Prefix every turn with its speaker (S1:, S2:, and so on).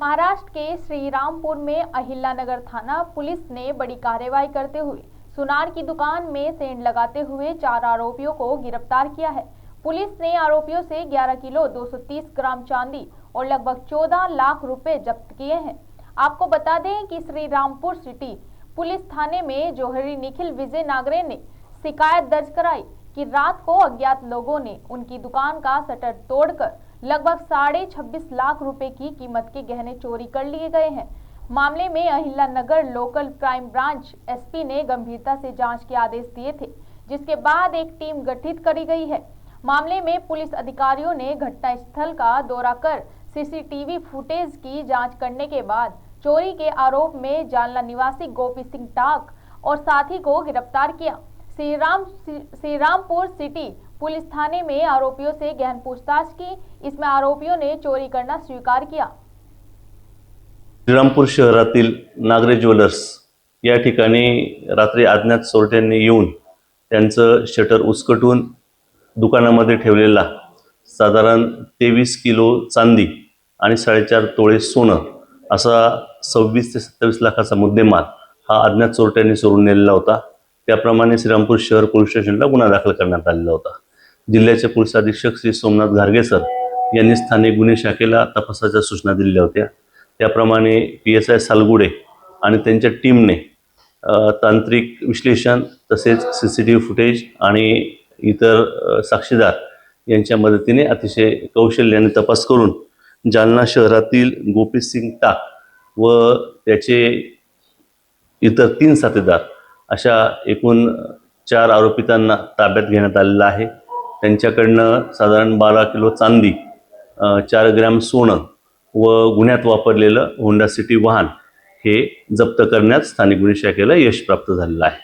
S1: महाराष्ट्र के श्रीरामपुर में अहिल्यानगर थाना पुलिस ने बड़ी कार्रवाई करते हुए सुनार की दुकान में सेंध लगाते हुए 4 आरोपियों को गिरफ्तार किया है। पुलिस ने आरोपियों से 11 किलो 230 ग्राम चांदी और लगभग 14 लाख रुपए जब्त किए हैं। आपको बता दें कि श्रीरामपुर सिटी पुलिस थाने में जौहरी निखिल विजय नागरे ने शिकायत दर्ज कराई कि रात को अज्ञात लोगों ने उनकी दुकान का शटर तोड़कर लगभग 26.5 लाख रुपए की कीमत के गहने चोरी कर लिए गए हैं। मामले में Ahilyanagar local crime branch SP ने गंभीरता से जांच के आदेश दिए थे, जिसके बाद एक टीम गठित करी गई है। मामले में पुलिस अधिकारियों ने घटनास्थल का दौरा कर सीसीटीवी फुटेज की जांच करने के बाद चोरी के आरोप में जालना निवासी गोपी सिंह टाक और साथी को गिरफ्तार किया। श्रीरामपुर सिटी पुलिस थाने में आरोपियों से गहन पूछताछ की। इसमें आरोपियों ने चोरी करना स्वीकार किया।
S2: श्रीरामपूर शहरातील नागरे ज्वेलर्स या ठिकाणी रात्री अज्ञात चोरट्यांनी येऊन त्यांचं शटर उचकटून दुकानामध्ये ठेवलेला साधारण 23 किलो चांदी आणि 4.5 तोळे सोनं असा 26 ते 27 लाखाचा मुद्देमाल हा अज्ञात चोरट्यांनी चोरून नेलेला होता। त्याप्रमाणे श्रीरामपूर शहर पोलीस स्टेशनला गुन्हा दाखल करण्यात आलेला होता। जिल्ह्याचे पोलीस अधीक्षक श्री सोमनाथ घारगे सर यांनी स्थानिक गुन्हे शाखेला तपासाच्या सूचना दिल्या होत्या। त्याप्रमाणे PSI सालगुडे आणि त्यांच्या टीमने तांत्रिक विश्लेषण तसेच सीसीटीव्ही फुटेज आणि इतर साक्षीदार यांच्या मदतीने अतिशय कौशल्याने तपास करून जालना शहरातील गोपी सिंग टाक व त्याचे इतर 3 साथीदार अशा एकूण 4 आरोपितांना ताब्यात घेण्यात आलेला आहे। त्यांच्याकडनं साधारण 12 किलो चांदी, 4 ग्रॅम सोनं व गुन्ह्यात वापरलेलं होंडा सिटी वाहन हे जप्त करण्यात स्थानिक गुन्हे शाखेला यश प्राप्त झालेलं आहे।